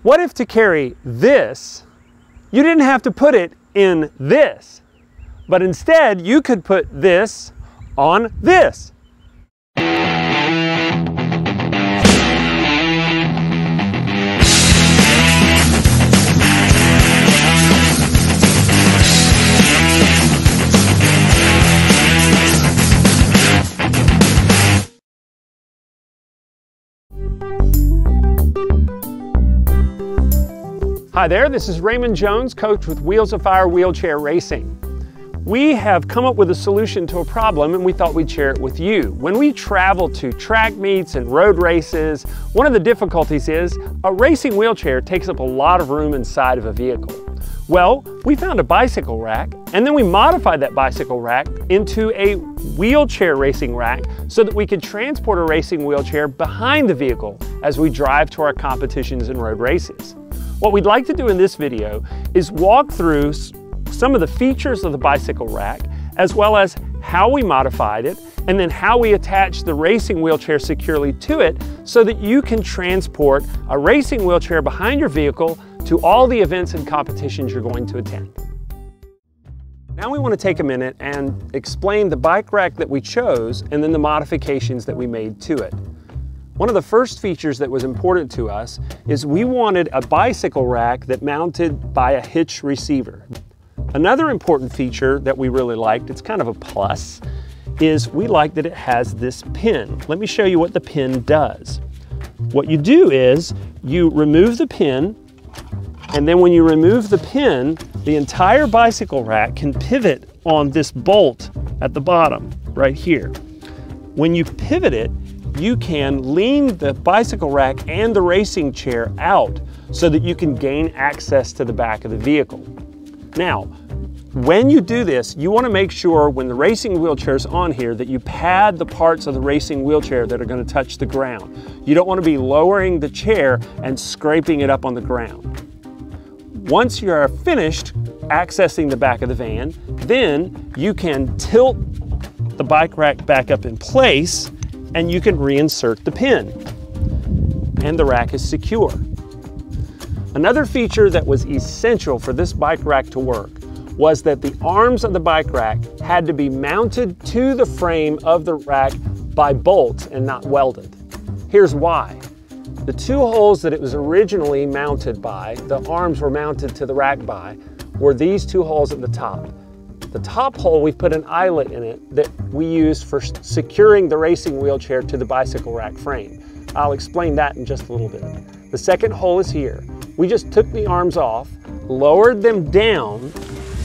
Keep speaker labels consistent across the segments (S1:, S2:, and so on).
S1: What if to carry this, you didn't have to put it in this, but instead you could put this on this? Hi there, this is Raymond Jones, coach with Wheels of Fire Wheelchair Racing. We have come up with a solution to a problem and we thought we'd share it with you. When we travel to track meets and road races, one of the difficulties is a racing wheelchair takes up a lot of room inside of a vehicle. Well, we found a bicycle rack and then we modified that bicycle rack into a wheelchair racing rack so that we could transport a racing wheelchair behind the vehicle as we drive to our competitions and road races. What we'd like to do in this video is walk through some of the features of the bicycle rack, as well as how we modified it, and then how we attach the racing wheelchair securely to it so that you can transport a racing wheelchair behind your vehicle to all the events and competitions you're going to attend. Now we want to take a minute and explain the bike rack that we chose and then the modifications that we made to it. One of the first features that was important to us is we wanted a bicycle rack that mounted by a hitch receiver. Another important feature that we really liked, it's kind of a plus, is we like that it has this pin. Let me show you what the pin does. What you do is you remove the pin, and then when you remove the pin, the entire bicycle rack can pivot on this bolt at the bottom, right here. When you pivot it, you can lean the bicycle rack and the racing chair out so that you can gain access to the back of the vehicle. Now, when you do this, you want to make sure when the racing wheelchair is on here that you pad the parts of the racing wheelchair that are going to touch the ground. You don't want to be lowering the chair and scraping it up on the ground. Once you are finished accessing the back of the van, then you can tilt the bike rack back up in place and you can reinsert the pin, and the rack is secure. Another feature that was essential for this bike rack to work was that the arms of the bike rack had to be mounted to the frame of the rack by bolts and not welded. Here's why. The two holes that it was originally mounted by, the arms were mounted to the rack by, were these two holes at the top. The top hole, we've put an eyelet in it that we use for securing the racing wheelchair to the bicycle rack frame. I'll explain that in just a little bit. The second hole is here. We just took the arms off, lowered them down,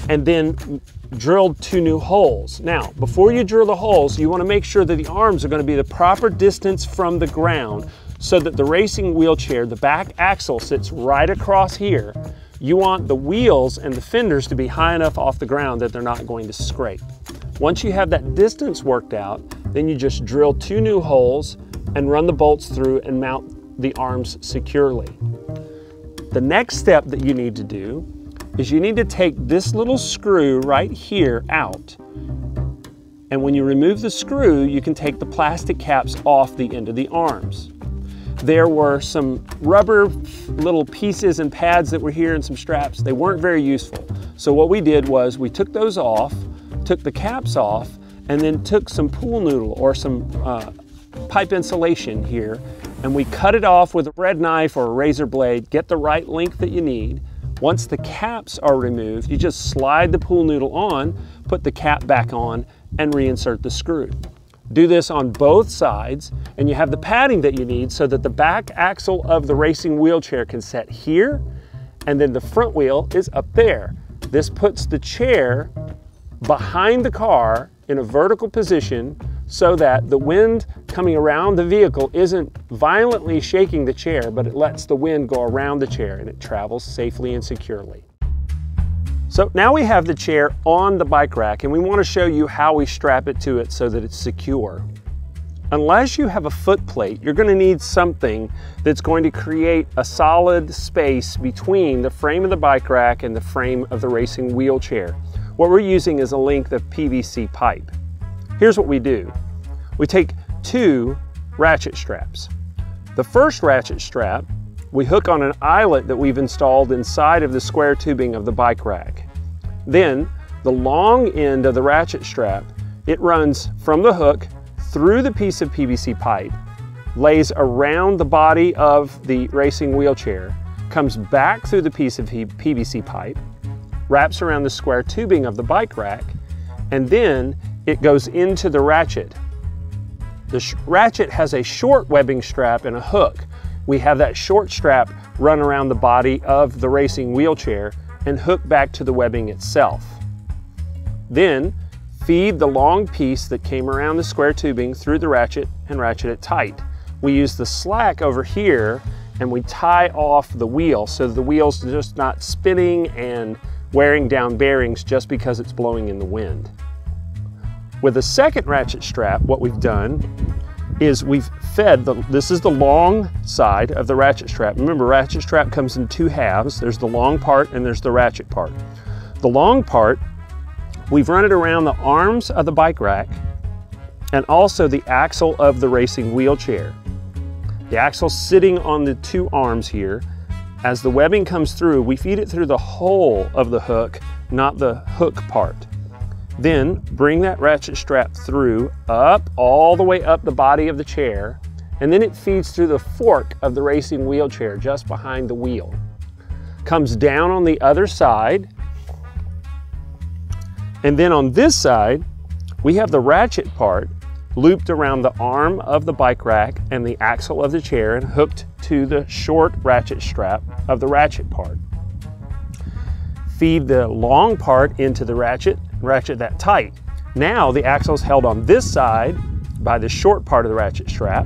S1: and then drilled two new holes. Now, before you drill the holes, you want to make sure that the arms are going to be the proper distance from the ground so that the racing wheelchair, the back axle, sits right across here. You want the wheels and the fenders to be high enough off the ground that they're not going to scrape. Once you have that distance worked out, then you just drill two new holes and run the bolts through and mount the arms securely. The next step that you need to do is you need to take this little screw right here out. And when you remove the screw, you can take the plastic caps off the end of the arms. There were some rubber little pieces and pads that were here and some straps. They weren't very useful. So what we did was we took those off, took the caps off, and then took some pool noodle or some pipe insulation here, and we cut it off with a bread knife or a razor blade, get the right length that you need. Once the caps are removed, you just slide the pool noodle on, put the cap back on, and reinsert the screw. Do this on both sides, and you have the padding that you need so that the back axle of the racing wheelchair can set here, and then the front wheel is up there. This puts the chair behind the car in a vertical position so that the wind coming around the vehicle isn't violently shaking the chair, but it lets the wind go around the chair and it travels safely and securely. So now we have the chair on the bike rack and we want to show you how we strap it to it so that it's secure. Unless you have a foot plate, you're going to need something that's going to create a solid space between the frame of the bike rack and the frame of the racing wheelchair. What we're using is a length of PVC pipe. Here's what we do. We take two ratchet straps. The first ratchet strap we hook on an eyelet that we've installed inside of the square tubing of the bike rack. Then the long end of the ratchet strap, it runs from the hook through the piece of PVC pipe, lays around the body of the racing wheelchair, comes back through the piece of PVC pipe, wraps around the square tubing of the bike rack, and then it goes into the ratchet. The ratchet has a short webbing strap and a hook. We have that short strap run around the body of the racing wheelchair and hook back to the webbing itself. Then feed the long piece that came around the square tubing through the ratchet and ratchet it tight. We use the slack over here and we tie off the wheel so the wheel's just not spinning and wearing down bearings just because it's blowing in the wind. With the second ratchet strap, what we've done is we've fed, this is the long side of the ratchet strap. Remember, ratchet strap comes in two halves. There's the long part and there's the ratchet part. The long part, we've run it around the arms of the bike rack and also the axle of the racing wheelchair. The axle's sitting on the two arms here. As the webbing comes through, we feed it through the hole of the hook, not the hook part. Then bring that ratchet strap through, up, all the way up the body of the chair, and then it feeds through the fork of the racing wheelchair just behind the wheel. Comes down on the other side, and then on this side, we have the ratchet part looped around the arm of the bike rack and the axle of the chair and hooked to the short ratchet strap of the ratchet part. Feed the long part into the ratchet that tight. Now the axle is held on this side by the short part of the ratchet strap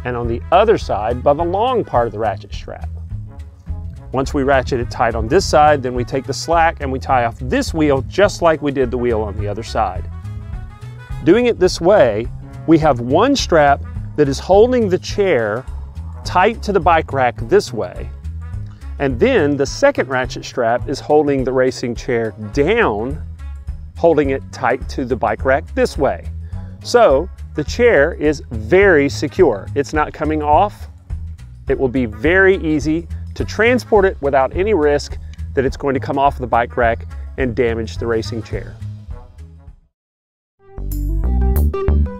S1: and on the other side by the long part of the ratchet strap. Once we ratchet it tight on this side, then we take the slack and we tie off this wheel just like we did the wheel on the other side. Doing it this way, we have one strap that is holding the chair tight to the bike rack this way, and then the second ratchet strap is holding the racing chair down, holding it tight to the bike rack this way. So the chair is very secure. It's not coming off. It will be very easy to transport it without any risk that it's going to come off the bike rack and damage the racing chair.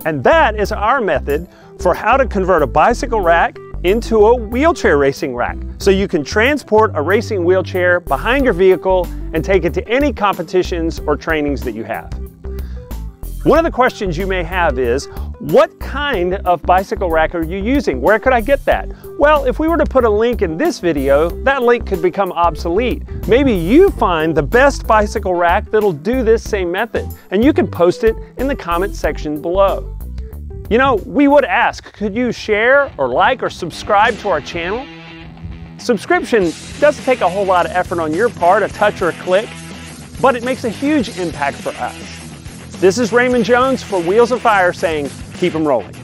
S1: And that is our method for how to convert a bicycle rack into a wheelchair racing rack, so you can transport a racing wheelchair behind your vehicle and take it to any competitions or trainings that you have. One of the questions you may have is, what kind of bicycle rack are you using? Where could I get that? Well, if we were to put a link in this video, that link could become obsolete. Maybe you find the best bicycle rack that'll do this same method, and you can post it in the comment section below. You know, we would ask, could you share or like or subscribe to our channel? Subscription doesn't take a whole lot of effort on your part, a touch or a click, but it makes a huge impact for us. This is Raymond Jones for Wheels of Fire saying, keep 'em rolling.